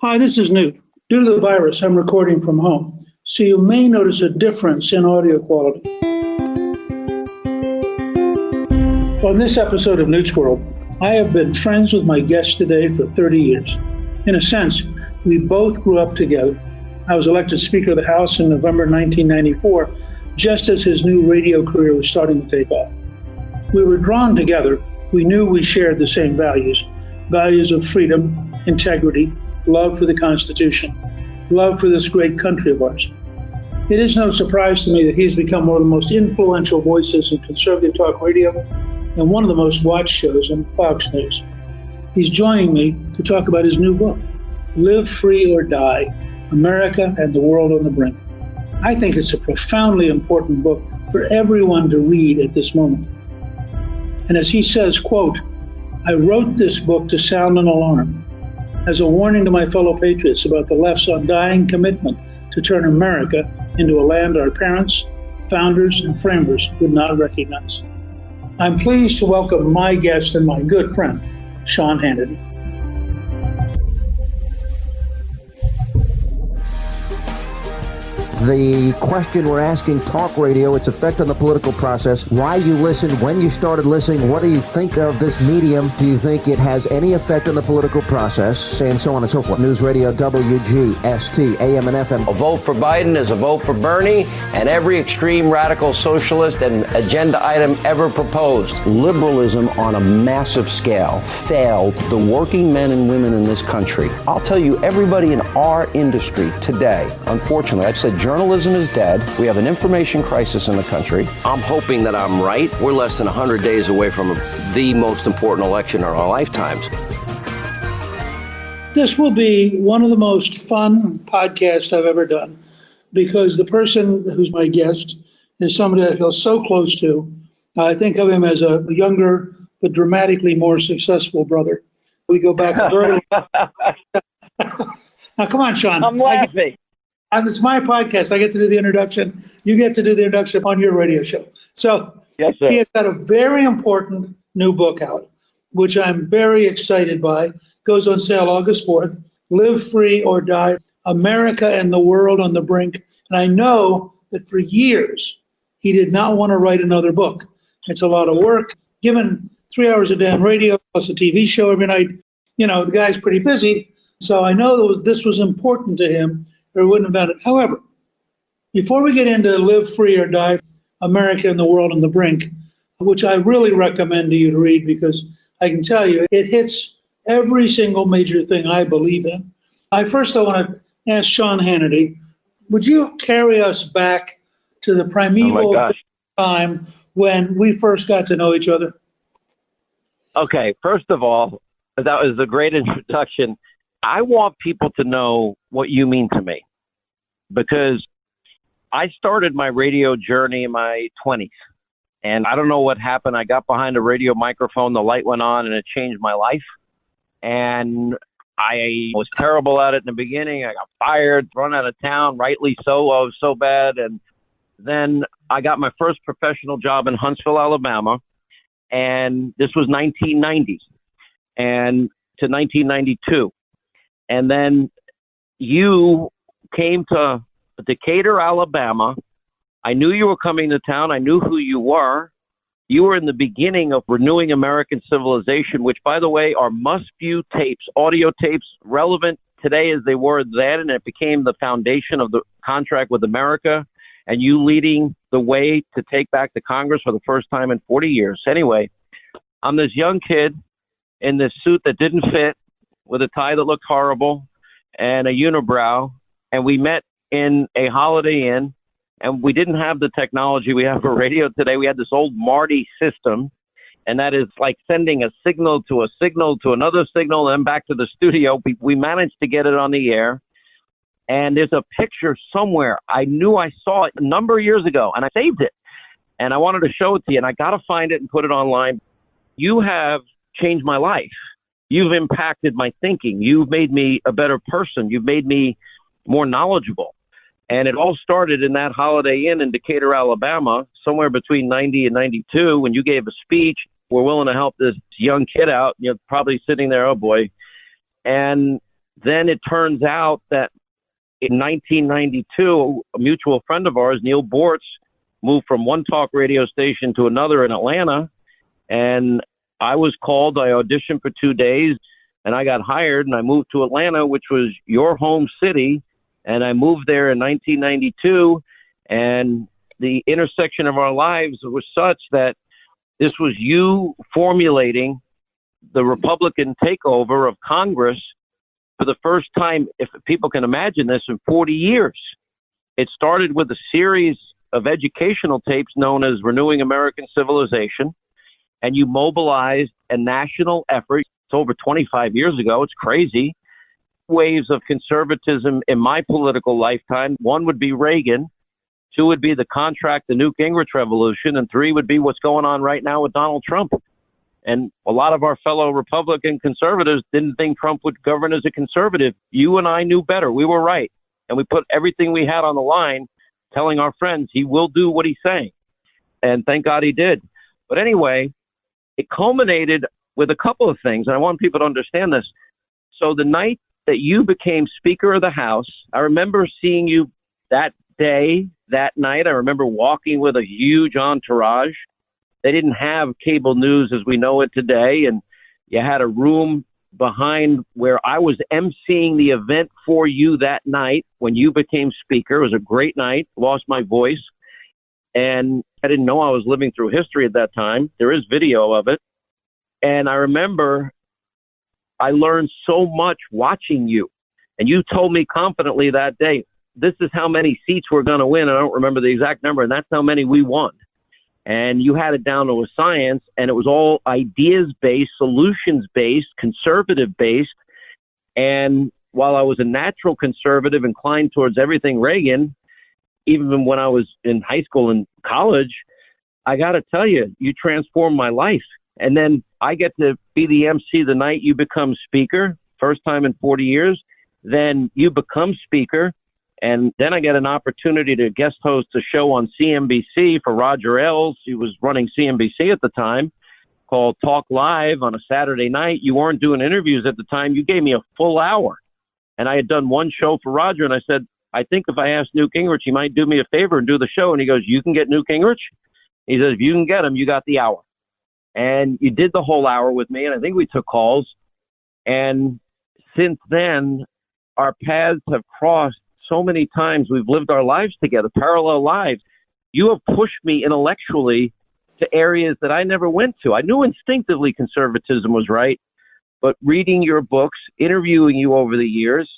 Hi, this is Newt. Due to the virus, I'm recording from home, so you may notice a difference in audio quality. On this episode of Newt's World, I have been friends with my guest today for 30 years. In a sense, we both grew up together. I was elected Speaker of the House in November 1994, just as his new radio career was starting to take off. We were drawn together. We knew we shared the same values of freedom, integrity, love for the Constitution, love for this great country of ours. It is no surprise to me that he's become one of the most influential voices in conservative talk radio and one of the most watched shows on Fox News. He's joining me to talk about his new book, Live Free or Die, America and the World on the Brink. I think it's a profoundly important book for everyone to read at this moment. And as he says, quote, I wrote this book to sound an alarm, as a warning to my fellow patriots about the left's undying commitment to turn America into a land our parents, founders, and framers would not recognize. I'm pleased to welcome my guest and my good friend, Sean Hannity. The question we're asking talk radio, its effect on the political process, why you listen, when you started listening, what do you think of this medium? Do you think it has any effect on the political process? And so on and so forth. News Radio WGST, AM and FM. A vote for Biden is a vote for Bernie and every extreme radical socialist and agenda item ever proposed. Liberalism on a massive scale failed the working men and women in this country. I'll tell you, everybody in our industry today, unfortunately, I've said journalism is dead. We have an information crisis in the country. I'm hoping that I'm right. We're less than 100 days away from the most important election in our lifetimes. This will be one of the most fun podcasts I've ever done because the person who's my guest is somebody I feel so close to. I think of him as a younger but dramatically more successful brother. We go back early. Now, come on, Sean. I'm laughing. It's my podcast. I get to do the introduction. You get to do the introduction on your radio show. So yes, sir. He has got a very important new book out, which I'm very excited by. Goes on sale August 4th. Live Free or Die, America and the World on the Brink. And I know that for years, he did not want to write another book. It's a lot of work. Given 3 hours a day on radio, plus a TV show every night, the guy's pretty busy. So I know that this was important to him, or wouldn't have done it. However, before we get into Live Free or Die, America and the World on the Brink, which I really recommend to you to read because I can tell you it hits every single major thing I believe in. I want to ask Sean Hannity, would you carry us back to the primeval time when we first got to know each other? Okay, first of all, that was a great introduction. I want people to know what you mean to me because I started my radio journey in my 20s, and I don't know what happened. I got behind a radio microphone, the light went on, and it changed my life. And I was terrible at it in the beginning. I got fired, thrown out of town, rightly so. I was so bad. And then I got my first professional job in Huntsville, Alabama, and this was 1990 and to 1992. And then you came to Decatur, Alabama. I knew you were coming to town. I knew who you were. You were in the beginning of renewing American civilization, which, by the way, are must-view tapes, audio tapes, relevant today as they were then, and it became the foundation of the contract with America, and you leading the way to take back the Congress for the first time in 40 years. Anyway, I'm this young kid in this suit that didn't fit, with a tie that looked horrible and a unibrow. And we met in a Holiday Inn, and we didn't have the technology we have for radio today. We had this old Marty system, and that is like sending a signal to another signal, and then back to the studio. We managed to get it on the air. And there's a picture somewhere. I knew I saw it a number of years ago, and I saved it. And I wanted to show it to you, and I got to find it and put it online. You have changed my life. You've impacted my thinking. You've made me a better person. You've made me more knowledgeable. And it all started in that Holiday Inn in Decatur, Alabama, somewhere between 90 and 92, when you gave a speech. We're willing to help this young kid out. You're probably sitting there, oh boy. And then it turns out that in 1992, a mutual friend of ours, Neil Bortz, moved from one talk radio station to another in Atlanta. And I was called. I auditioned for 2 days, and I got hired, and I moved to Atlanta, which was your home city. And I moved there in 1992, and the intersection of our lives was such that this was you formulating the Republican takeover of Congress for the first time, if people can imagine this, in 40 years. It started with a series of educational tapes known as Renewing American Civilization, and you mobilized a national effort. It's over 25 years ago. It's crazy. Waves of conservatism in my political lifetime. One would be Reagan. Two would be the contract, the Newt Gingrich revolution. And three would be what's going on right now with Donald Trump. And a lot of our fellow Republican conservatives didn't think Trump would govern as a conservative. You and I knew better. We were right. And we put everything we had on the line, telling our friends he will do what he's saying. And thank God he did. But anyway, it culminated with a couple of things. And I want people to understand this. So the night that you became Speaker of the House, I remember seeing you that day, that night. I remember walking with a huge entourage. They didn't have cable news as we know it today. And you had a room behind where I was emceeing the event for you that night when you became Speaker. It was a great night. Lost my voice. And I didn't know I was living through history at that time. There is video of it. And I remember I learned so much watching you. And you told me confidently that day, this is how many seats we're going to win. I don't remember the exact number, and that's how many we won. And you had it down to a science, and it was all ideas-based, solutions-based, conservative-based. And while I was a natural conservative inclined towards everything Reagan, even when I was in high school and college, I got to tell you, you transformed my life. And then I get to be the MC the night you become Speaker, first time in 40 years. Then you become Speaker. And then I get an opportunity to guest host a show on CNBC for Roger Ailes. He was running CNBC at the time, called Talk Live on a Saturday night. You weren't doing interviews at the time. You gave me a full hour. And I had done one show for Roger, and I said, I think if I asked Newt Gingrich, he might do me a favor and do the show. And he goes, you can get Newt Gingrich? He says, if you can get him, you got the hour. And you did the whole hour with me, and I think we took calls. And since then, our paths have crossed so many times. We've lived our lives together, parallel lives. You have pushed me intellectually to areas that I never went to. I knew instinctively conservatism was right, but reading your books, interviewing you over the years,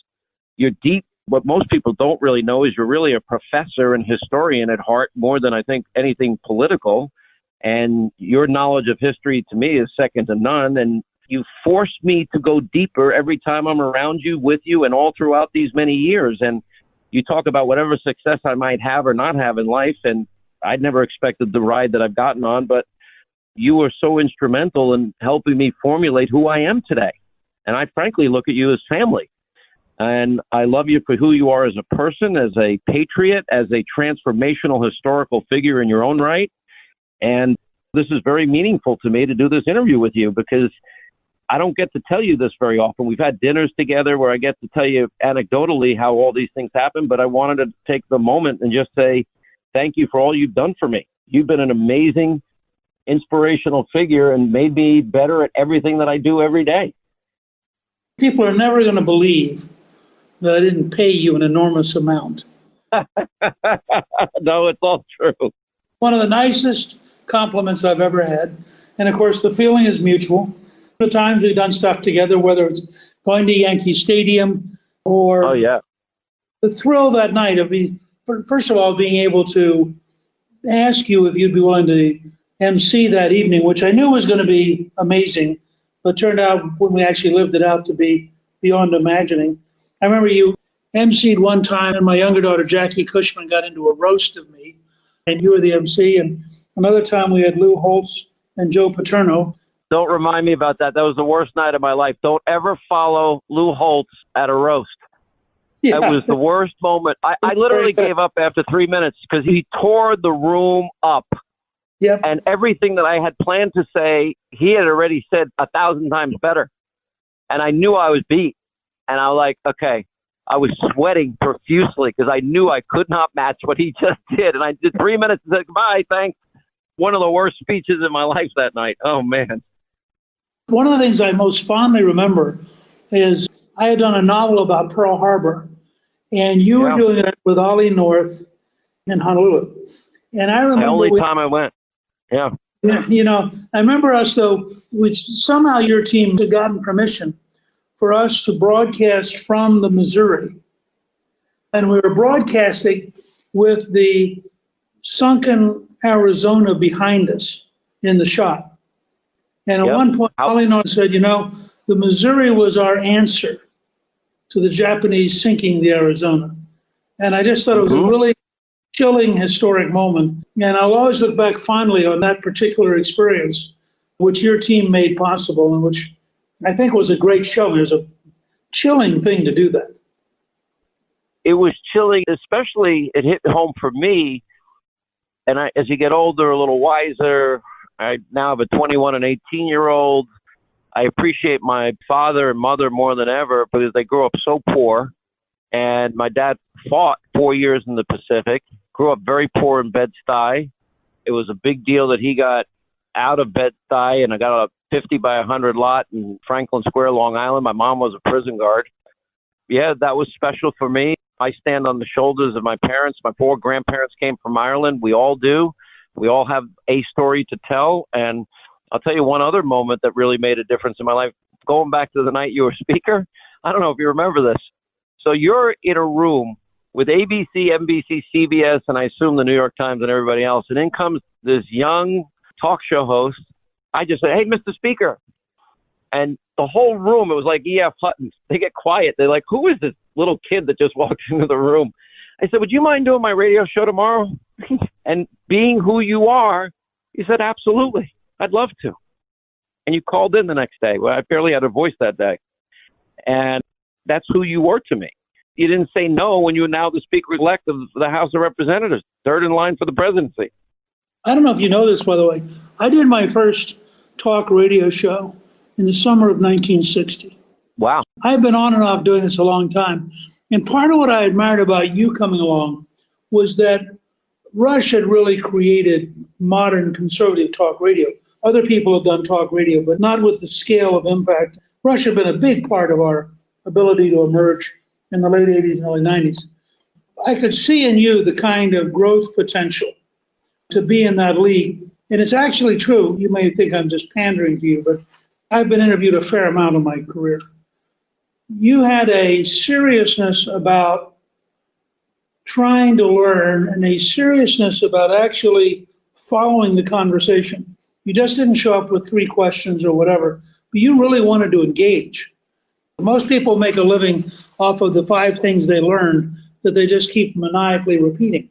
you're deep. What most people don't really know is you're really a professor and historian at heart, more than I think anything political. And your knowledge of history to me is second to none. And you forced me to go deeper every time I'm around you, with you, and all throughout these many years. And you talk about whatever success I might have or not have in life. And I'd never expected the ride that I've gotten on, but you were so instrumental in helping me formulate who I am today. And I frankly look at you as family. And I love you for who you are as a person, as a patriot, as a transformational historical figure in your own right. And this is very meaningful to me to do this interview with you, because I don't get to tell you this very often. We've had dinners together where I get to tell you anecdotally how all these things happen, but I wanted to take the moment and just say thank you for all you've done for me. You've been an amazing, inspirational figure and made me better at everything that I do every day. People are never going to believe that I didn't pay you an enormous amount. No, it's all true. One of the nicest compliments I've ever had. And of course, the feeling is mutual. The times we've done stuff together, whether it's going to Yankee Stadium or the thrill that night of first of all, being able to ask you if you'd be willing to MC that evening, which I knew was going to be amazing, but turned out when we actually lived it out to be beyond imagining. I remember you MC'd one time, and my younger daughter, Jackie Cushman, got into a roast of me, and you were the MC. And another time we had Lou Holtz and Joe Paterno. Don't remind me about that. That was the worst night of my life. Don't ever follow Lou Holtz at a roast. Yeah. That was the worst moment. I literally gave up after 3 minutes because he tore the room up. Yep. And everything that I had planned to say, he had already said 1,000 times better. And I knew I was beat. And I was like, okay. I was sweating profusely because I knew I could not match what he just did. And I did 3 minutes and said, goodbye, thanks. One of the worst speeches in my life that night. Oh, man. One of the things I most fondly remember is I had done a novel about Pearl Harbor, and you were doing it with Ollie North in Honolulu. And I remember the only time I went. Yeah. You know, I remember us, though, which somehow your team had gotten permission for us to broadcast from the Missouri. And we were broadcasting with the sunken Arizona behind us in the shot. And at one point, Ollie North said, you know, the Missouri was our answer to the Japanese sinking the Arizona. And I just thought it was a really chilling historic moment. And I'll always look back fondly on that particular experience, which your team made possible and which I think was a great show. It was a chilling thing to do that. It was chilling, especially it hit home for me. And as you get older, a little wiser, I now have a 21 and 18-year-old. I appreciate my father and mother more than ever because they grew up so poor. And my dad fought 4 years in the Pacific, grew up very poor in Bed-Stuy. It was a big deal that he got out of Bed-Stuy, and I got a 50 by 100 lot in Franklin Square, Long Island. My mom was a prison guard. Yeah, that was special for me. I stand on the shoulders of my parents. My 4 grandparents came from Ireland. We all do. We all have a story to tell. And I'll tell you one other moment that really made a difference in my life. Going back to the night you were speaker, I don't know if you remember this. So you're in a room with ABC, NBC, CBS, and I assume the New York Times and everybody else. And in comes this young talk show host. I just said, hey, Mr. Speaker. And the whole room, it was like E.F. Hutton. They get quiet. They're like, who is this little kid that just walked into the room? I said, would you mind doing my radio show tomorrow? And being who you are, he said, absolutely. I'd love to. And you called in the next day. Well, I barely had a voice that day. And that's who you were to me. You didn't say no when you were now the Speaker-elect of the House of Representatives, third in line for the presidency. I don't know if you know this, by the way. I did my first talk radio show in the summer of 1960. Wow. I've been on and off doing this a long time. And part of what I admired about you coming along was that Rush had really created modern conservative talk radio. Other people have done talk radio, but not with the scale of impact. Rush had been a big part of our ability to emerge in the late 80s and early 90s. I could see in you the kind of growth potential to be in that league. And it's actually true. You may think I'm just pandering to you, but I've been interviewed a fair amount in my career. You had a seriousness about trying to learn and a seriousness about actually following the conversation. You just didn't show up with 3 questions or whatever, but you really wanted to engage. Most people make a living off of the 5 things they learned that they just keep maniacally repeating.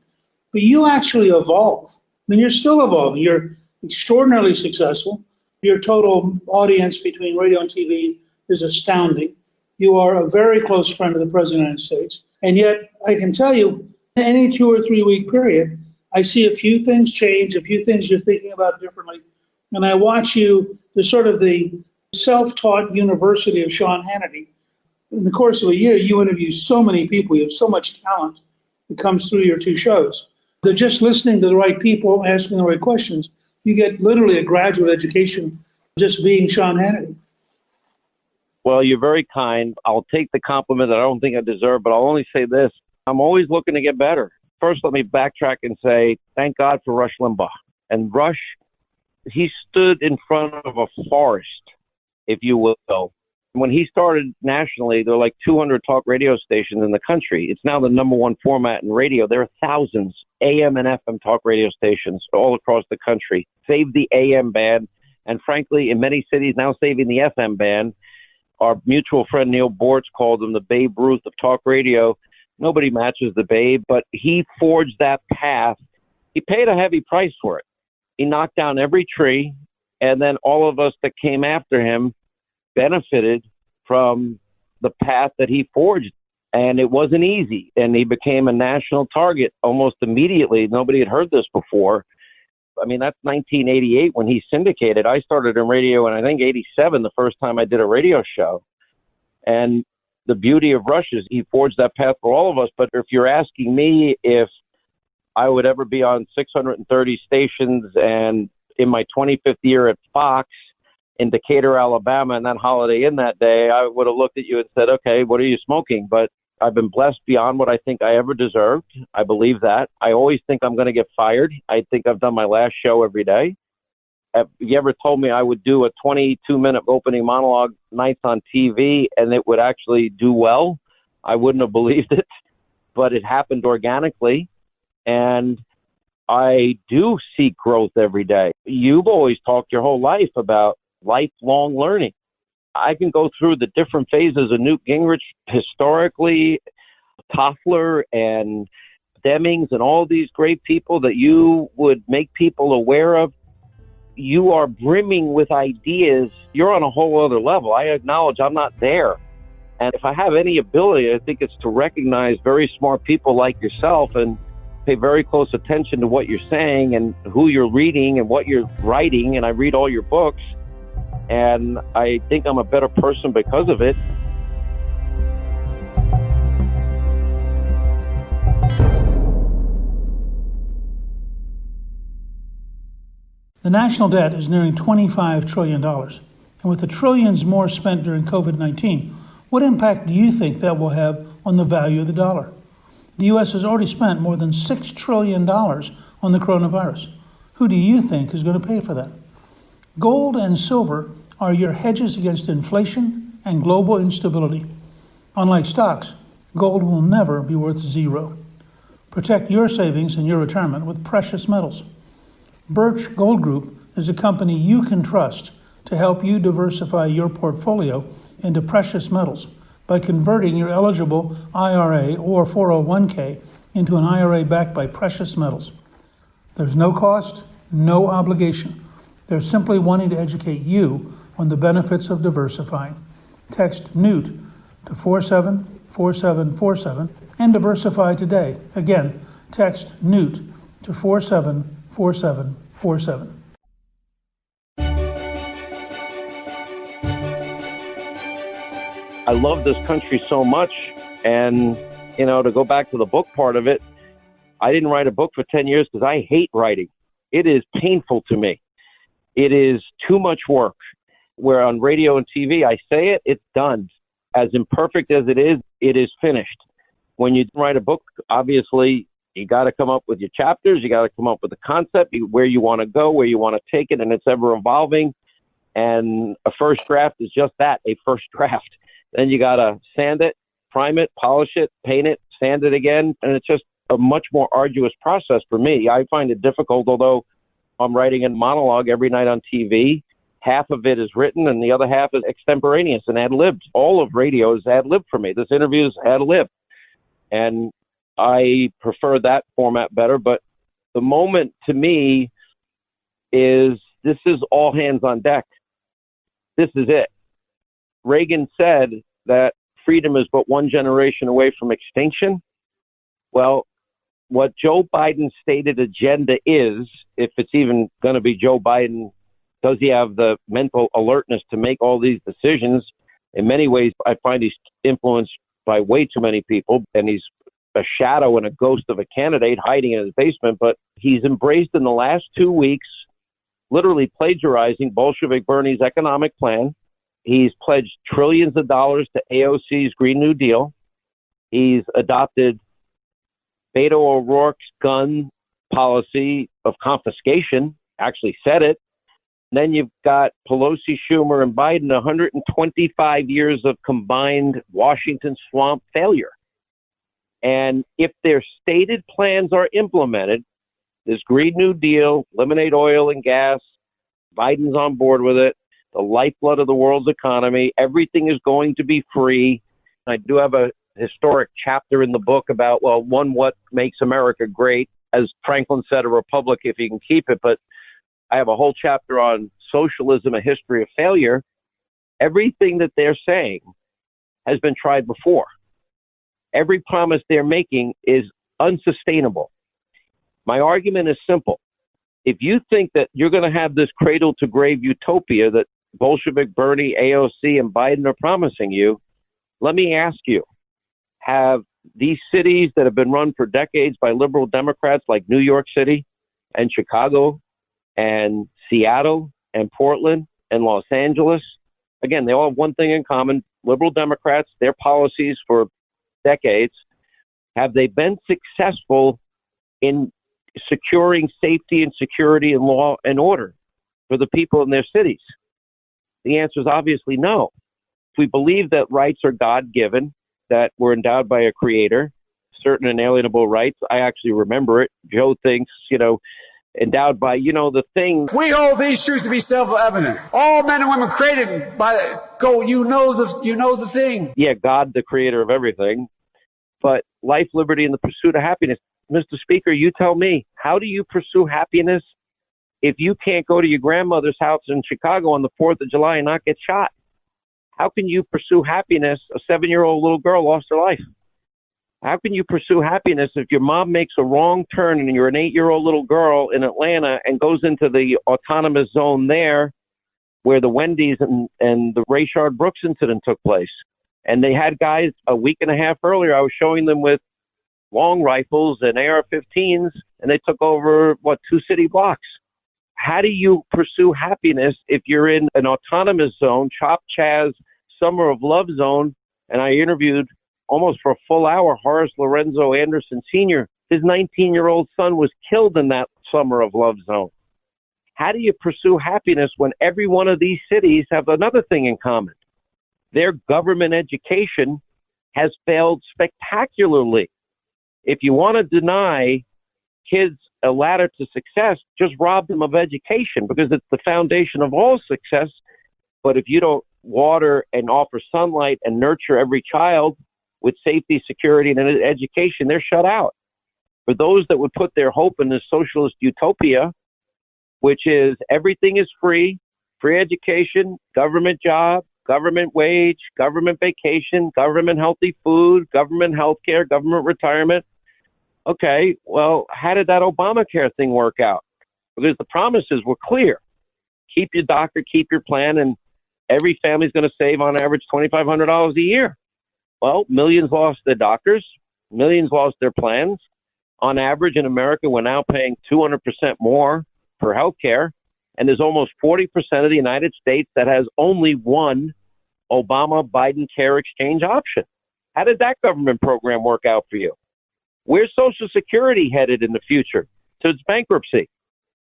But you actually evolve. I mean, you're still evolving. You're extraordinarily successful. Your total audience between radio and TV is astounding. You are a very close friend of the President of the United States. And yet, I can tell you, in any 2 or 3 week period, I see a few things change, a few things you're thinking about differently. And I watch you, the sort of the self-taught university of Sean Hannity. In the course of a year, you interview so many people. You have so much talent that comes through your 2 shows. They're just listening to the right people, asking the right questions. You get literally a graduate education just being Sean Hannity. Well, you're very kind. I'll take the compliment that I don't think I deserve, but I'll only say this. I'm always looking to get better. First, let me backtrack and say, thank God for Rush Limbaugh. And Rush, he stood in front of a forest, if you will. When he started nationally, there were like 200 talk radio stations in the country. It's now the #1 format in radio. There are thousands AM and FM talk radio stations all across the country. Saved the AM band, and frankly, in many cities now saving the FM band. Our mutual friend Neil Bortz called him the Babe Ruth of talk radio. Nobody matches the Babe, but he forged that path. He paid a heavy price for it. He knocked down every tree, and then all of us that came after him benefited from the path that he forged. And it wasn't easy. And he became a national target almost immediately. Nobody had heard this before. I mean, that's 1988 when he syndicated. I started in radio in, I think, 87, the first time I did a radio show. And the beauty of Rush is he forged that path for all of us. But if you're asking me if I would ever be on 630 stations and in my 25th year at Fox in Decatur, Alabama, and that Holiday Inn that day, I would have looked at you and said, okay, what are you smoking? But I've been blessed beyond what I think I ever deserved. I believe that. I always think I'm going to get fired. I think I've done my last show every day. If you ever told me I would do a 22-minute opening monologue nights on TV and it would actually do well, I wouldn't have believed it. But it happened organically. And I do seek growth every day. You've always talked your whole life about lifelong learning. I can go through the different phases of Newt Gingrich historically, Toffler and Demings and all these great people that you would make people aware of. You are brimming with ideas. You're on a whole other level. I acknowledge I'm not there. And if I have any ability, I think it's to recognize very smart people like yourself and pay very close attention to what you're saying and who you're reading and what you're writing. And I read all your books. And I think I'm a better person because of it. The national debt is nearing $25 trillion. And with the trillions more spent during COVID-19, what impact do you think that will have on the value of the dollar? The U.S. has already spent more than $6 trillion on the coronavirus. Who do you think is going to pay for that? Gold and silver are your hedges against inflation and global instability. Unlike stocks, gold will never be worth zero. Protect your savings and your retirement with precious metals. Birch Gold Group is a company you can trust to help you diversify your portfolio into precious metals by converting your eligible IRA or 401k into an IRA backed by precious metals. There's no cost, no obligation. They're simply wanting to educate you on the benefits of diversifying. Text Newt to 474747 and diversify today. Again, text Newt to 474747. I love this country so much. And, to go back to the book part of it, I didn't write a book for 10 years because I hate writing. It is painful to me. It is too much work. Where on radio and TV, I say it, it's done. As imperfect as it is finished. When you write a book, obviously, you got to come up with your chapters. You got to come up with a concept, where you want to go, where you want to take it, and it's ever evolving. And a first draft is just that, a first draft. Then you got to sand it, prime it, polish it, paint it, sand it again. And it's just a much more arduous process for me. I find it difficult, although I'm writing a monologue every night on TV. Half of it is written and the other half is extemporaneous and ad-libbed. All of radio is ad-lib for me. This interview is ad-lib. And I prefer that format better. But the moment to me is this is all hands on deck. This is it. Reagan said that freedom is but one generation away from extinction. Well, what Joe Biden's stated agenda is, if it's even going to be Joe Biden, does he have the mental alertness to make all these decisions? In many ways, I find he's influenced by way too many people, and he's a shadow and a ghost of a candidate hiding in his basement. But he's embraced in the last 2 weeks, literally plagiarizing Bolshevik Bernie's economic plan. He's pledged trillions of dollars to AOC's Green New Deal. He's adopted Beto O'Rourke's gun policy of confiscation, actually said it. Then you've got Pelosi, Schumer, and Biden, 125 years of combined Washington swamp failure. And if their stated plans are implemented, this Green New Deal, eliminate oil and gas, Biden's on board with it, the lifeblood of the world's economy, everything is going to be free. I do have a historic chapter in the book about, what makes America great. As Franklin said, a republic if you can keep it. But I have a whole chapter on socialism, a history of failure. Everything that they're saying has been tried before. Every promise they're making is unsustainable. My argument is simple. If you think that you're going to have this cradle to grave utopia that Bolshevik Bernie, AOC, and Biden are promising you, Let me ask you, have these cities that have been run for decades by liberal Democrats like New York City and Chicago and Seattle and Portland and Los Angeles, again, they all have one thing in common, liberal Democrats, their policies for decades, have they been successful in securing safety and security and law and order for the people in their cities? The answer is obviously no. If we believe that rights are God-given, that we're endowed by a creator, certain inalienable rights, I actually remember it. Joe thinks, endowed by, the thing. We hold these truths to be self-evident. All men and women created by you know the thing. Yeah, God, the creator of everything. But life, liberty, and the pursuit of happiness. Mr. Speaker, you tell me, how do you pursue happiness if you can't go to your grandmother's house in Chicago on the 4th of July and not get shot? How can you pursue happiness? A 7-year-old little girl lost her life. How can you pursue happiness if your mom makes a wrong turn and you're an 8-year-old little girl in Atlanta and goes into the autonomous zone there where the Wendy's and the Rayshard Brooks incident took place? And they had guys a week and a half earlier, I was showing them with long rifles and AR-15s, and they took over, 2 city blocks. How do you pursue happiness if you're in an autonomous zone, Chop Chaz Summer of Love zone? And I interviewed almost for a full hour Horace Lorenzo Anderson Sr. His 19-year-old son was killed in that Summer of Love zone. How do you pursue happiness when every one of these cities have another thing in common? Their government education has failed spectacularly. If you want to deny kids a ladder to success, just rob them of education because it's the foundation of all success. But if you don't water and offer sunlight and nurture every child with safety, security, and education, they're shut out. For those that would put their hope in this socialist utopia, which is everything is free education, government job, government wage, government vacation, government healthy food, government health care, government retirement. Okay, well, how did that Obamacare thing work out? Because the promises were clear. Keep your doctor, keep your plan, and every family's going to save on average $2,500 a year. Well, millions lost their doctors, millions lost their plans. On average in America, we're now paying 200% more for health care, and there's almost 40% of the United States that has only one Obama-Biden care exchange option. How did that government program work out for you? Where's Social Security headed in the future? To its bankruptcy.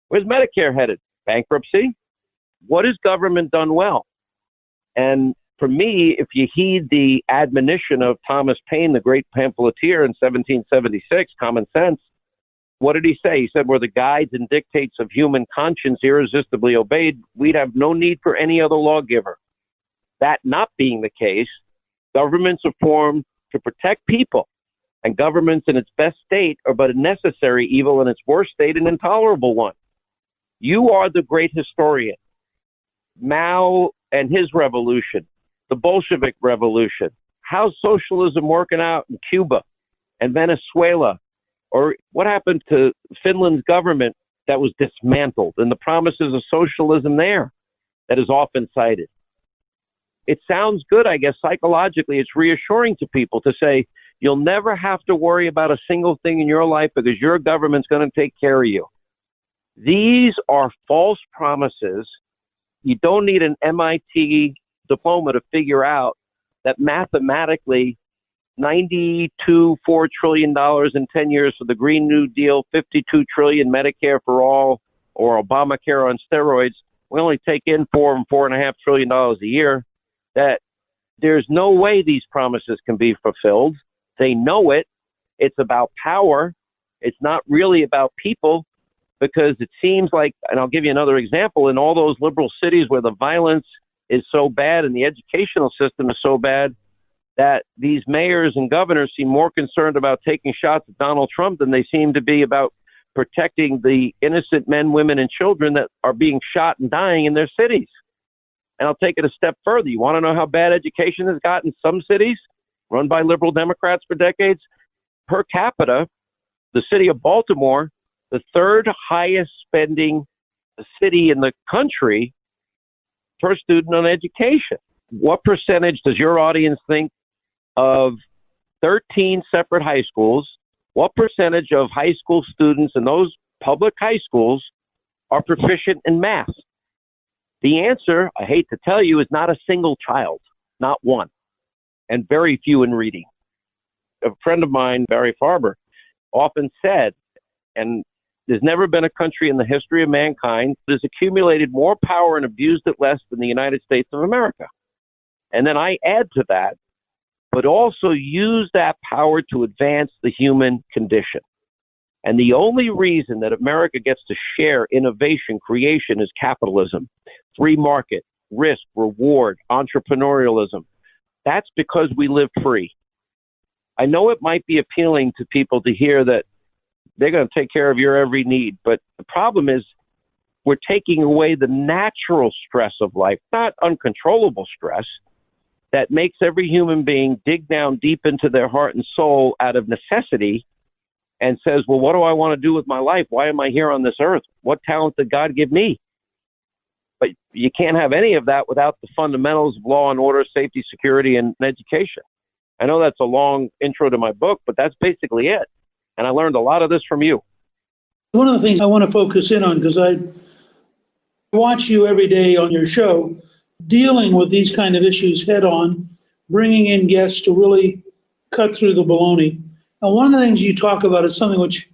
Where's Medicare headed? Bankruptcy. What has government done well? And for me, if you heed the admonition of Thomas Paine, the great pamphleteer in 1776, Common Sense, what did he say? He said, were the guides and dictates of human conscience irresistibly obeyed, we'd have no need for any other lawgiver. That not being the case, governments are formed to protect people. And governments in its best state are but a necessary evil, in its worst state an intolerable one. You are the great historian. Mao and his revolution, the Bolshevik Revolution, how's socialism working out in Cuba and Venezuela? Or what happened to Finland's government that was dismantled and the promises of socialism there that is often cited? It sounds good, I guess, psychologically. It's reassuring to people to say, you'll never have to worry about a single thing in your life because your government's going to take care of you. These are false promises. You don't need an MIT diploma to figure out that mathematically $92.4 trillion in 10 years for the Green New Deal, $52 trillion Medicare for all, or Obamacare on steroids. We only take in $4.5 trillion a year. That there's no way these promises can be fulfilled. They know it. It's about power. It's not really about people, because it seems like, and I'll give you another example, in all those liberal cities where the violence is so bad and the educational system is so bad, that these mayors and governors seem more concerned about taking shots at Donald Trump than they seem to be about protecting the innocent men, women, and children that are being shot and dying in their cities. And I'll take it a step further. You want to know how bad education has gotten in some cities run by liberal Democrats for decades? Per capita, the city of Baltimore, the third highest spending city in the country per student on education. What percentage does your audience think of 13 separate high schools, what percentage of high school students in those public high schools are proficient in math? The answer, I hate to tell you, is not a single child, not one, and very few in reading. A friend of mine, Barry Farber, often said, and there's never been a country in the history of mankind that has accumulated more power and abused it less than the United States of America. And then I add to that, but also use that power to advance the human condition. And the only reason that America gets to share innovation, creation is capitalism, free market, risk, reward, entrepreneurialism. That's because we live free. I know it might be appealing to people to hear that they're going to take care of your every need, but the problem is we're taking away the natural stress of life, not uncontrollable stress, that makes every human being dig down deep into their heart and soul out of necessity and says, well, what do I want to do with my life? Why am I here on this earth? What talent did God give me? But you can't have any of that without the fundamentals of law and order, safety, security, and education. I know that's a long intro to my book, but that's basically it. And I learned a lot of this from you. One of the things I want to focus in on, because I watch you every day on your show, dealing with these kind of issues head on, bringing in guests to really cut through the baloney. And one of the things you talk about is something which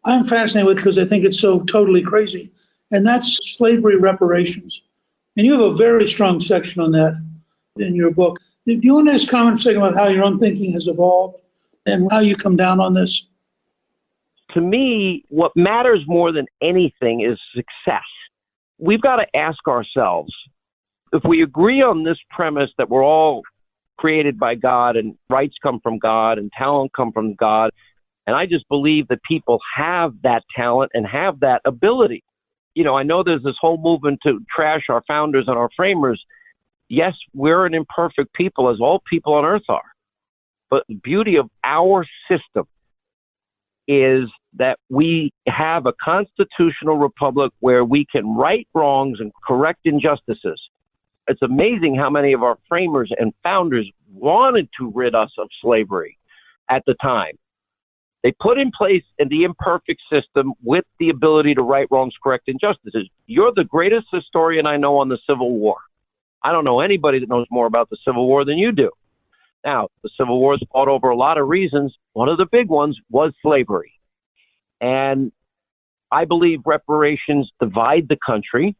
I'm fascinated with because I think it's so totally crazy, and that's slavery reparations. And you have a very strong section on that in your book. Do you want to just comment for a second about how your own thinking has evolved and how you come down on this? To me, what matters more than anything is success. We've got to ask ourselves, if we agree on this premise that we're all created by God and rights come from God and talent come from God, and I just believe that people have that talent and have that ability. You know, I know there's this whole movement to trash our founders and our framers. Yes, we're an imperfect people, as all people on earth are. But the beauty of our system is that we have a constitutional republic where we can right wrongs and correct injustices. It's amazing how many of our framers and founders wanted to rid us of slavery at the time. They put in place the imperfect system with the ability to right wrongs, correct injustices. You're the greatest historian I know on the Civil War. I don't know anybody that knows more about the Civil War than you do. Now, the Civil War is fought over a lot of reasons. One of the big ones was slavery. And I believe reparations divide the country.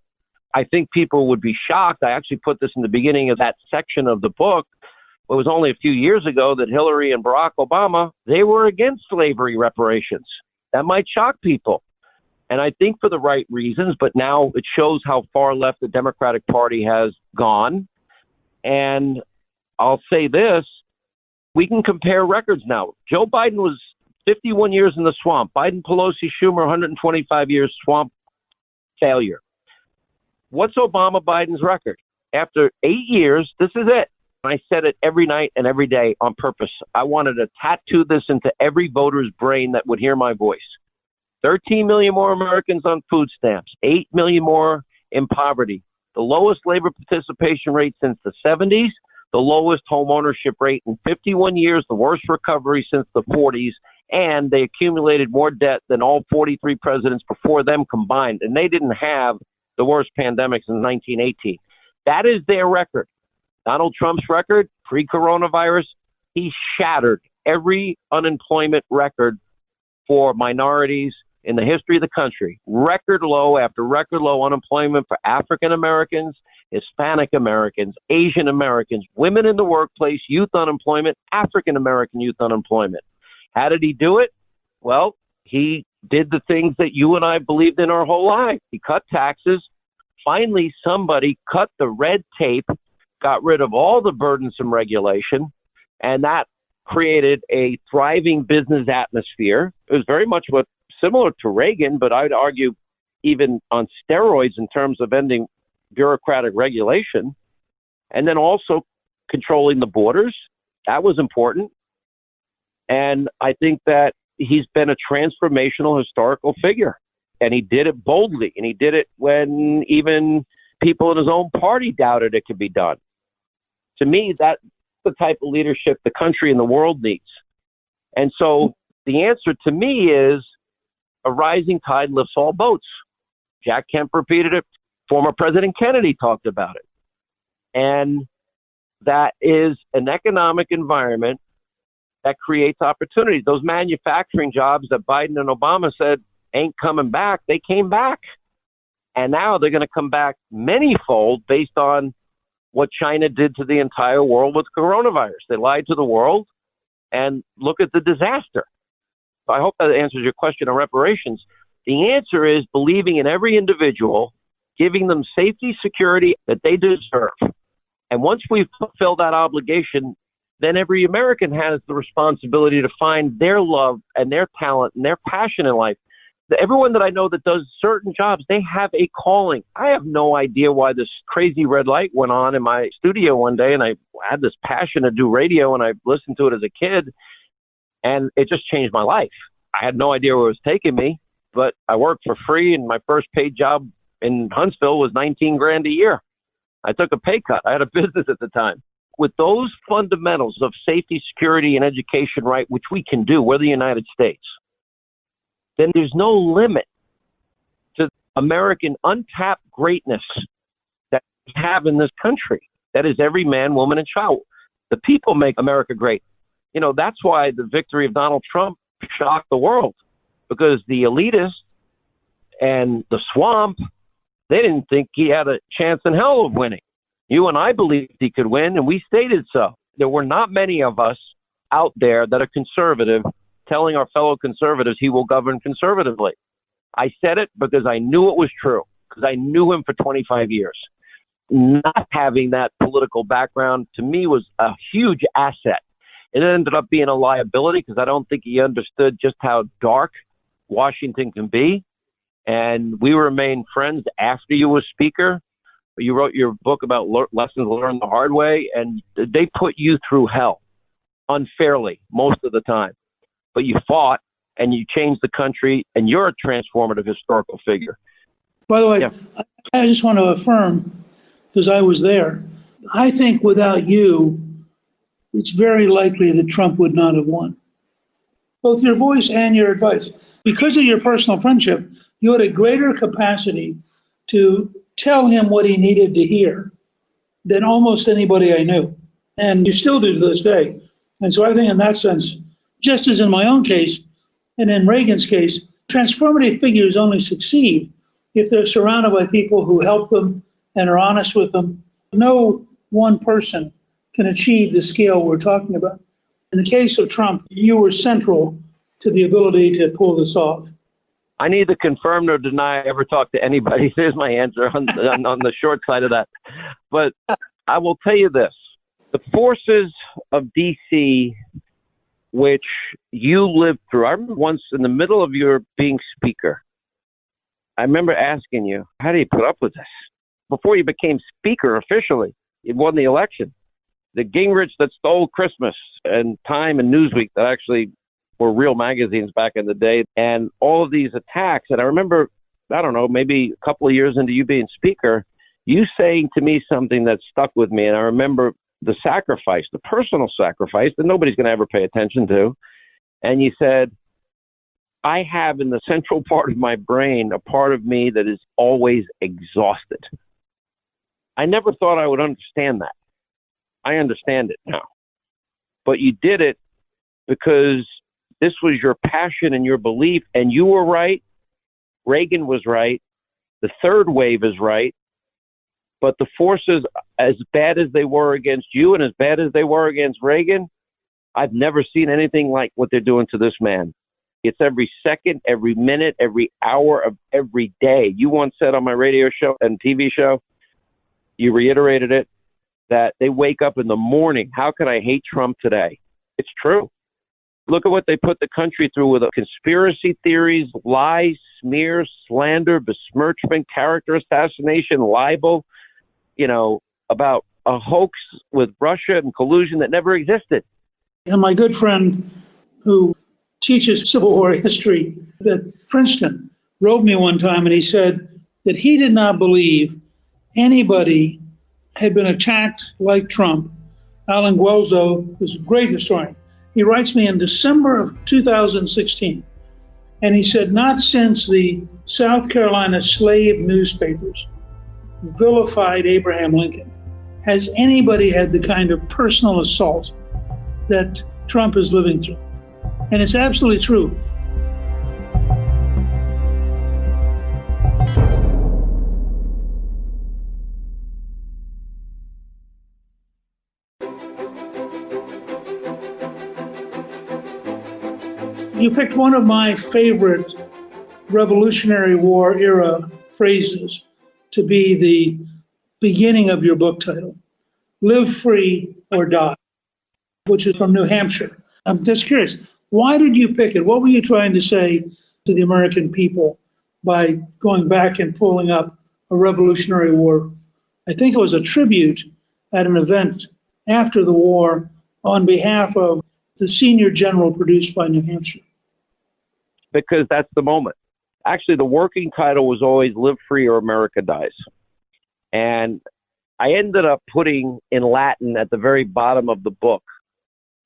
I think people would be shocked. I actually put this in the beginning of that section of the book. It was only a few years ago that Hillary and Barack Obama, they were against slavery reparations. That might shock people. And I think for the right reasons, but now it shows how far left the Democratic Party has gone. And I'll say this, we can compare records now. Joe Biden was 51 years in the swamp. Biden, Pelosi, Schumer, 125 years swamp failure. What's Obama Biden's record? After 8 years, this is it. I said it every night and every day on purpose. I wanted to tattoo this into every voter's brain that would hear my voice. 13 million more Americans on food stamps, 8 million more in poverty, the lowest labor participation rate since the 70s, the lowest home ownership rate in 51 years, the worst recovery since the 40s, and they accumulated more debt than all 43 presidents before them combined, and they didn't have the worst pandemic since 1918. That is their record. Donald Trump's record, pre-coronavirus, he shattered every unemployment record for minorities in the history of the country. Record low after record low unemployment for African Americans, Hispanic Americans, Asian Americans, women in the workplace, youth unemployment, African American youth unemployment. How did he do it? Well, he did the things that you and I believed in our whole life. He cut taxes. Finally, somebody cut the red tape, got rid of all the burdensome regulation, and that created a thriving business atmosphere. It was very much similar to Reagan, but I'd argue even on steroids in terms of ending bureaucratic regulation, and then also controlling the borders. That was important. And I think that he's been a transformational historical figure, and he did it boldly, and he did it when even people in his own party doubted it could be done. To me, that the type of leadership the country and the world needs. And so the answer to me is a rising tide lifts all boats. Jack Kemp repeated it. Former President Kennedy talked about it. And that is an economic environment that creates opportunities. Those manufacturing jobs that Biden and Obama said ain't coming back, they came back. And now they're going to come back manyfold based on what China did to the entire world with coronavirus. They lied to the world, and look at the disaster. So I hope that answers your question on reparations. The answer is believing in every individual, giving them safety, security that they deserve. And once we fulfill that obligation, then every American has the responsibility to find their love and their talent and their passion in life. Everyone that I know that does certain jobs, they have a calling. I have no idea why this crazy red light went on in my studio one day, and I had this passion to do radio, and I listened to it as a kid, and it just changed my life. I had no idea where it was taking me, but I worked for free, and my first paid job in Huntsville was $19,000 a year. I took a pay cut. I had a business at the time. With those fundamentals of safety, security, and education, right, which we can do, we're the United States, then there's no limit to American untapped greatness that we have in this country. That is every man, woman, and child. The people make America great. You know, that's why the victory of Donald Trump shocked the world, because the elitists and the swamp, they didn't think he had a chance in hell of winning. You and I believed he could win, and we stated so. There were not many of us out there that are conservative telling our fellow conservatives he will govern conservatively. I said it because I knew it was true, because I knew him for 25 years. Not having that political background, to me, was a huge asset. It ended up being a liability because I don't think he understood just how dark Washington can be. And we remained friends after you were Speaker. You wrote your book about lessons learned the hard way, and they put you through hell unfairly most of the time. But you fought, and you changed the country, and you're a transformative historical figure. By the way, Yeah. I just want to affirm, because I was there, I think without you, it's very likely that Trump would not have won. Both your voice and your advice. Because of your personal friendship, you had a greater capacity to tell him what he needed to hear than almost anybody I knew. And you still do to this day. And so I think in that sense, just as in my own case, and in Reagan's case, transformative figures only succeed if they're surrounded by people who help them and are honest with them. No one person can achieve the scale we're talking about. In the case of Trump, you were central to the ability to pull this off. I neither confirm nor deny I ever talked to anybody. There's my answer on the short side of that. But I will tell you this. The forces of D.C., which you lived through, I remember once in the middle of your being Speaker, I remember asking you, how do you put up with this? Before you became Speaker officially, you won the election. The Gingrich that stole Christmas, and Time and Newsweek that actually were real magazines back in the day, and all of these attacks. And I remember, I don't know, maybe a couple of years into you being Speaker, you saying to me something that stuck with me. And I remember the sacrifice, the personal sacrifice that nobody's going to ever pay attention to. And you said, I have in the central part of my brain a part of me that is always exhausted. I never thought I would understand that. I understand it now. But you did it because this was your passion and your belief, and you were right. Reagan was right. The third wave is right. But the forces, as bad as they were against you and as bad as they were against Reagan, I've never seen anything like what they're doing to this man. It's every second, every minute, every hour of every day. You once said on my radio show and TV show, you reiterated it, that they wake up in the morning. How can I hate Trump today? It's true. Look at what they put the country through with conspiracy theories, lies, smears, slander, besmirchment, character assassination, libel, about a hoax with Russia and collusion that never existed. And my good friend who teaches Civil War history at Princeton wrote me one time, and he said that he did not believe anybody had been attacked like Trump Alan Guelzo, who's a great historian, he writes me in December of 2016, and he said, not since the South Carolina slave newspapers vilified Abraham Lincoln has anybody had the kind of personal assault that Trump is living through. And it's absolutely true. You picked one of my favorite Revolutionary War era phrases to be the beginning of your book title, Live Free or Die, which is from New Hampshire. I'm just curious, why did you pick it? What were you trying to say to the American people by going back and pulling up a Revolutionary War? I think it was a tribute at an event after the war on behalf of the senior general produced by New Hampshire. Because that's the moment. Actually, the working title was always Live Free or America Dies. And I ended up putting in Latin at the very bottom of the book,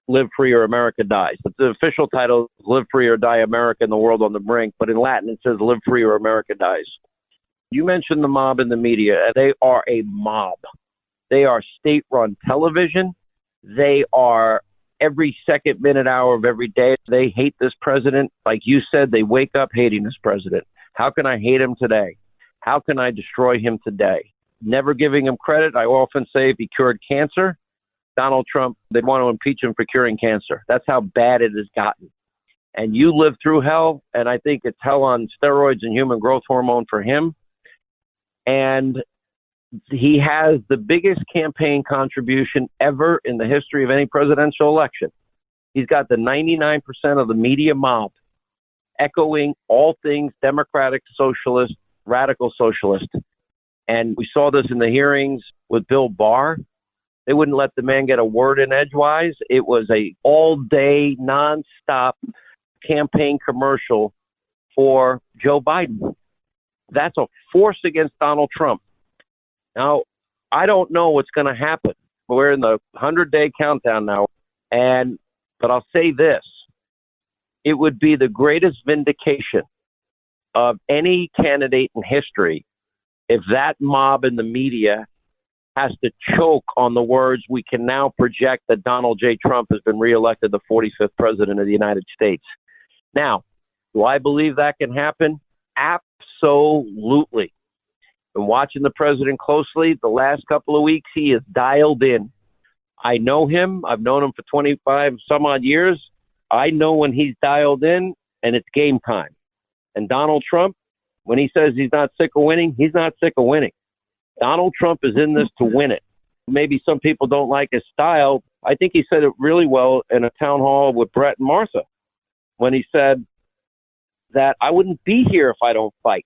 Live Free or America Dies. But the official title is Live Free or Die America and the World on the Brink. But in Latin, it says Live Free or America Dies. You mentioned the mob in the media. They are a mob. They are state-run television. They are every second, minute, hour of every day. They hate this president. Like you said, they wake up hating this president. How can I hate him today? How can I destroy him today? Never giving him credit. I often say if he cured cancer, Donald Trump, they'd want to impeach him for curing cancer. That's how bad it has gotten. And you live through hell, and I think it's hell on steroids and human growth hormone for him. And he has the biggest campaign contribution ever in the history of any presidential election. He's got the 99% of the media mob echoing all things Democratic, socialist, radical socialist. And we saw this in the hearings with Bill Barr. They wouldn't let the man get a word in edgewise. It was a all-day, nonstop campaign commercial for Joe Biden. That's a force against Donald Trump. Now, I don't know what's going to happen. We're in the 100-day countdown now. But I'll say this. It would be the greatest vindication of any candidate in history if that mob in the media has to choke on the words, we can now project that Donald J. Trump has been reelected the 45th president of the United States. Now, do I believe that can happen? Absolutely. Been watching the president closely the last couple of weeks. He is dialed in. I know him. I've known him for 25 some odd years. I know when he's dialed in, and it's game time. And Donald Trump, when he says he's not sick of winning, he's not sick of winning. Donald Trump is in this to win it. Maybe some people don't like his style. I think he said it really well in a town hall with Brett and Martha when he said that I wouldn't be here if I don't fight.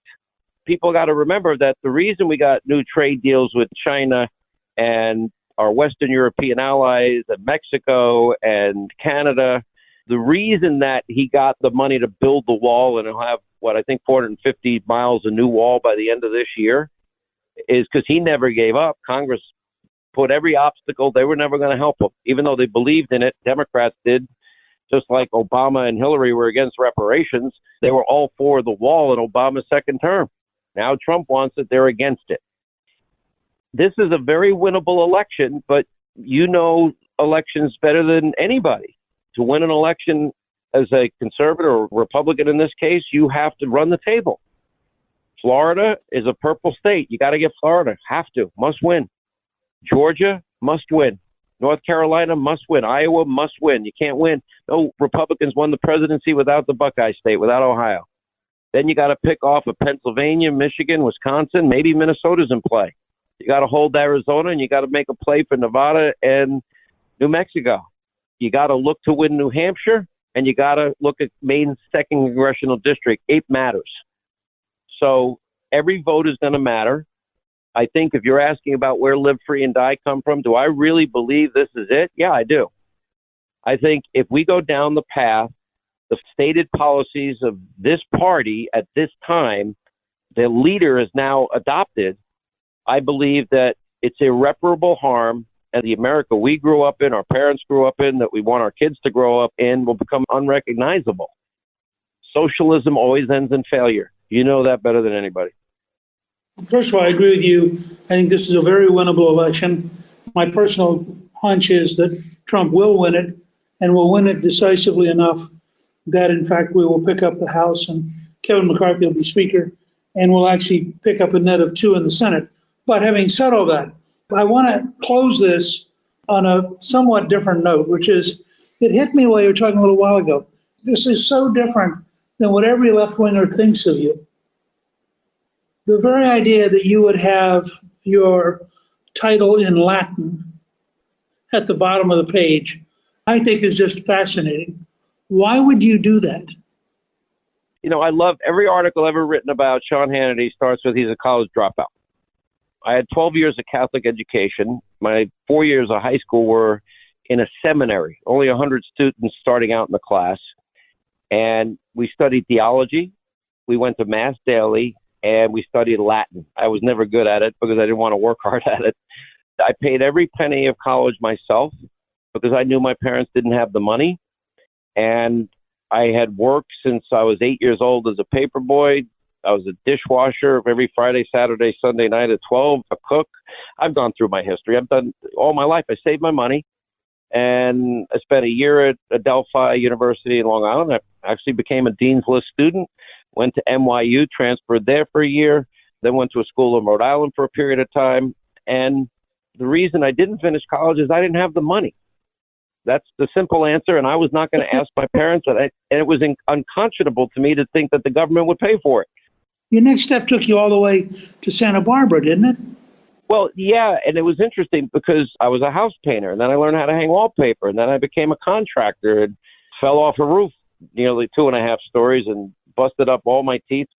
People got to remember that the reason we got new trade deals with China and our Western European allies and Mexico and Canada, the reason that he got the money to build the wall, and he'll have, I think 450 miles of new wall by the end of this year, is because he never gave up. Congress put every obstacle. They were never going to help him, even though they believed in it. Democrats did, just like Obama and Hillary were against reparations. They were all for the wall in Obama's second term. Now Trump wants it. They're against it. This is a very winnable election, but you know elections better than anybody. To win an election as a conservative or Republican in this case, you have to run the table. Florida is a purple state. You got to get Florida. Have to. Must win. Georgia must win. North Carolina must win. Iowa must win. You can't win. No Republicans won the presidency without the Buckeye State, without Ohio. Then you got to pick off of Pennsylvania, Michigan, Wisconsin, maybe Minnesota's in play. You got to hold Arizona, and you got to make a play for Nevada and New Mexico. You got to look to win New Hampshire, and you got to look at Maine's 2nd congressional district. It matters. So every vote is going to matter. I think if you're asking about where Live Free and Die come from, do I really believe this is it? Yeah, I do. I think if we go down the path, the stated policies of this party at this time, the leader is now adopted, I believe that it's irreparable harm and the America we grew up in, our parents grew up in, that we want our kids to grow up in, will become unrecognizable. Socialism always ends in failure. You know that better than anybody. First of all, I agree with you. I think this is a very winnable election. My personal hunch is that Trump will win it, and will win it decisively enough that, in fact, we will pick up the House and Kevin McCarthy will be Speaker, and we'll actually pick up a net of 2 in the Senate. But having said all that, I want to close this on a somewhat different note, which is, it hit me while you were talking a little while ago. This is so different than what every left-winger thinks of you. The very idea that you would have your title in Latin at the bottom of the page, I think is just fascinating. Why would you do that? You know, I love every article ever written about Sean Hannity starts with he's a college dropout. I had 12 years of Catholic education. My 4 years of high school were in a seminary, only 100 students starting out in the class. And we studied theology. We went to Mass daily, and we studied Latin. I was never good at it because I didn't want to work hard at it. I paid every penny of college myself because I knew my parents didn't have the money. And I had worked since I was 8 years old as a paper boy. I was a dishwasher every Friday, Saturday, Sunday night at 12, a cook. I've gone through my history. I've done all my life. I saved my money, and I spent a year at Adelphi University in Long Island. I actually became a Dean's List student, went to NYU, transferred there for a year, then went to a school in Rhode Island for a period of time. And the reason I didn't finish college is I didn't have the money. That's the simple answer, and I was not going to ask my parents, and it was unconscionable to me to think that the government would pay for it. Your next step took you all the way to Santa Barbara, didn't it? Well, yeah, and it was interesting because I was a house painter, and then I learned how to hang wallpaper, and then I became a contractor and fell off a roof nearly 2.5 stories and busted up all my teeth.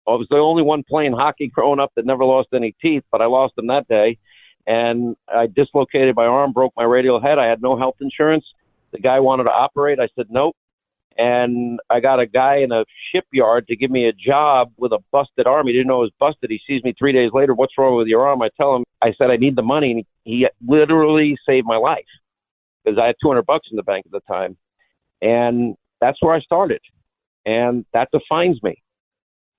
I was the only one playing hockey growing up that never lost any teeth, but I lost them that day. And I dislocated my arm, broke my radial head. I had no health insurance. The guy wanted to operate. I said nope. And I got a guy in a shipyard to give me a job with a busted arm. He didn't know it was busted. He sees me 3 days later. What's wrong with your arm? I tell him, I said, I need the money. And he literally saved my life because I had $200 in the bank at the time. And that's where I started. And that defines me.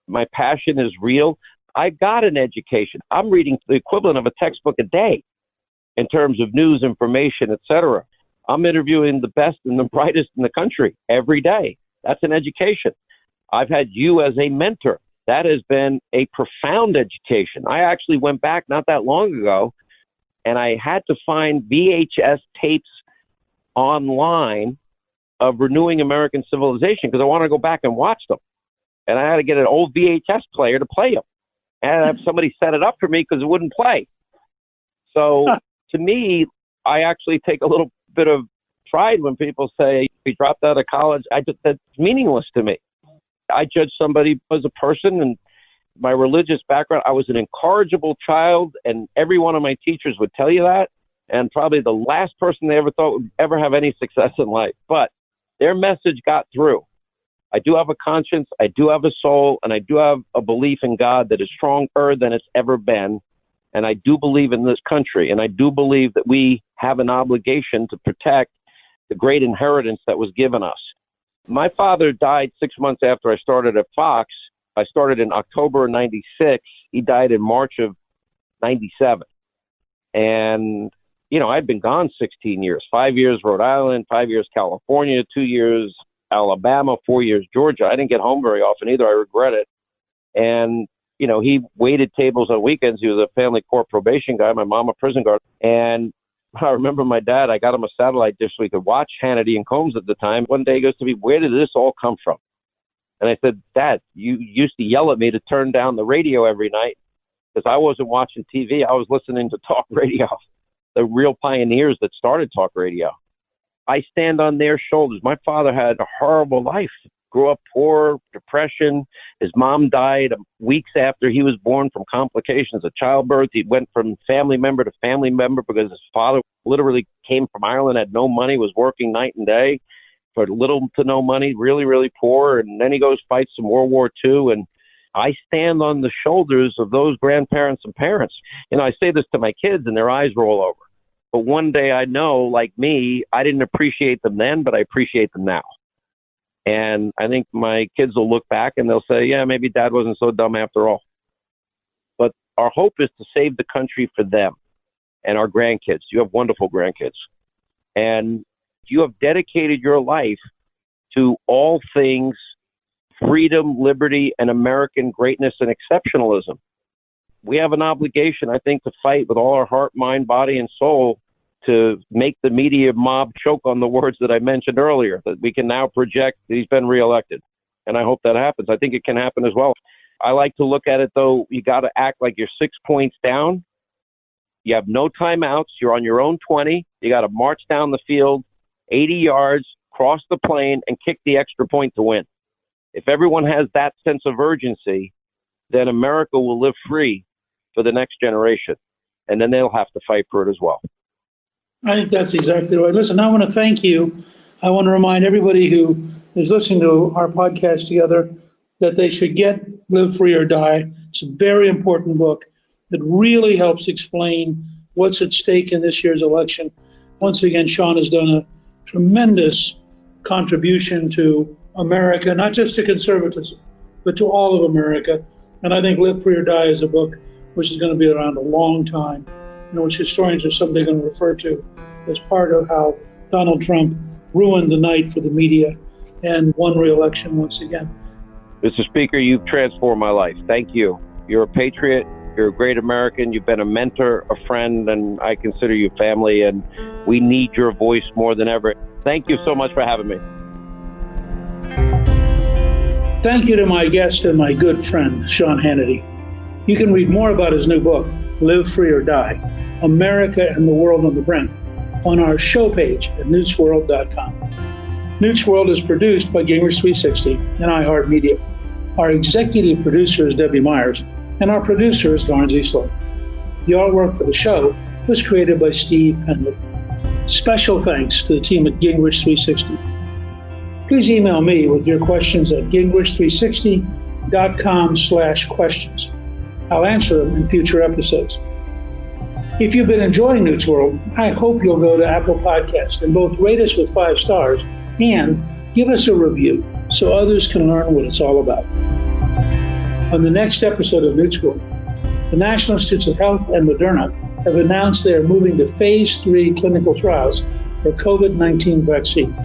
My passion is real. I got an education. I'm reading the equivalent of a textbook a day in terms of news, information, etc. I'm interviewing the best and the brightest in the country every day. That's an education. I've had you as a mentor. That has been a profound education. I actually went back not that long ago, and I had to find VHS tapes online of renewing American civilization because I want to go back and watch them. And I had to get an old VHS player to play them. And have somebody set it up for me because it wouldn't play. So to me, I actually take a little bit of pride when people say he dropped out of college. That's meaningless to me. I judge somebody as a person, and my religious background, I was an incorrigible child, and every one of my teachers would tell you that, and probably the last person they ever thought would ever have any success in life. But their message got through. I do have a conscience, I do have a soul, and I do have a belief in God that is stronger than it's ever been. And I do believe in this country, and I do believe that we have an obligation to protect the great inheritance that was given us. My father died 6 months after I started at Fox. I started in October of 96. He died in March of 97. And, you know, I'd been gone 16 years, 5 years Rhode Island, 5 years California, 2 years Alabama, 4 years Georgia. I didn't get home very often either. I regret it. And, you know, he waited tables on weekends. He was a family court probation guy, my mom a prison guard. And I remember my dad, I got him a satellite dish so he could watch Hannity and Combs at the time. One day he goes to me, where did this all come from? And I said, Dad, you used to yell at me to turn down the radio every night because I wasn't watching TV. I was listening to talk radio, the real pioneers that started talk radio. I stand on their shoulders. My father had a horrible life. Grew up poor, depression. His mom died weeks after he was born from complications of childbirth. He went from family member to family member because his father literally came from Ireland, had no money, was working night and day for little to no money, really, really poor. And then he goes, fights in World War II. And I stand on the shoulders of those grandparents and parents. You know, I say this to my kids and their eyes roll over. But one day I know, like me, I didn't appreciate them then, but I appreciate them now. And I think my kids will look back and they'll say, yeah, maybe Dad wasn't so dumb after all. But our hope is to save the country for them and our grandkids. You have wonderful grandkids. And you have dedicated your life to all things freedom, liberty, and American greatness and exceptionalism. We have an obligation, I think, to fight with all our heart, mind, body, and soul to make the media mob choke on the words that I mentioned earlier, that we can now project that he's been reelected. And I hope that happens. I think it can happen as well. I like to look at it, though, you got to act like you're 6 points down. You have no timeouts. You're on your own 20. You got to march down the field 80 yards, cross the plane, and kick the extra point to win. If everyone has that sense of urgency, then America will live free for the next generation. And then they'll have to fight for it as well. I think that's exactly right. Listen, I want to thank you. I want to remind everybody who is listening to our podcast together that they should get Live Free or Die. It's a very important book that really helps explain what's at stake in this year's election. Once again, Sean has done a tremendous contribution to America, not just to conservatism, but to all of America. And I think Live Free or Die is a book which is going to be around a long time, which historians are someday going to refer to as part of how Donald Trump ruined the night for the media and won re-election once again. Mr. Speaker, you've transformed my life. Thank you. You're a patriot. You're a great American. You've been a mentor, a friend, and I consider you family, and we need your voice more than ever. Thank you so much for having me. Thank you to my guest and my good friend, Sean Hannity. You can read more about his new book, Live Free or Die, America and the World on the Brink, on our show page at newtsworld.com. Newt's World is produced by Gingrich 360 and iHeartMedia. Our executive producer is Debbie Myers, and our producer is Lawrence Eastlow. The artwork for the show was created by Steve Penley. Special thanks to the team at Gingrich 360. Please email me with your questions at gingrich360.com/questions. I'll answer them in future episodes. If you've been enjoying Newt's World, I hope you'll go to Apple Podcasts and both rate us with 5 stars and give us a review so others can learn what it's all about. On the next episode of Newt's World, the National Institutes of Health and Moderna have announced they are moving to phase 3 clinical trials for COVID-19 vaccine.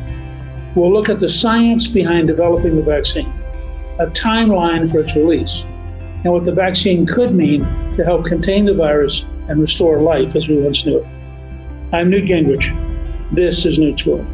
We'll look at the science behind developing the vaccine, a timeline for its release, and what the vaccine could mean to help contain the virus and restore life as we once knew it. I'm Newt Gingrich. This is Newt's World.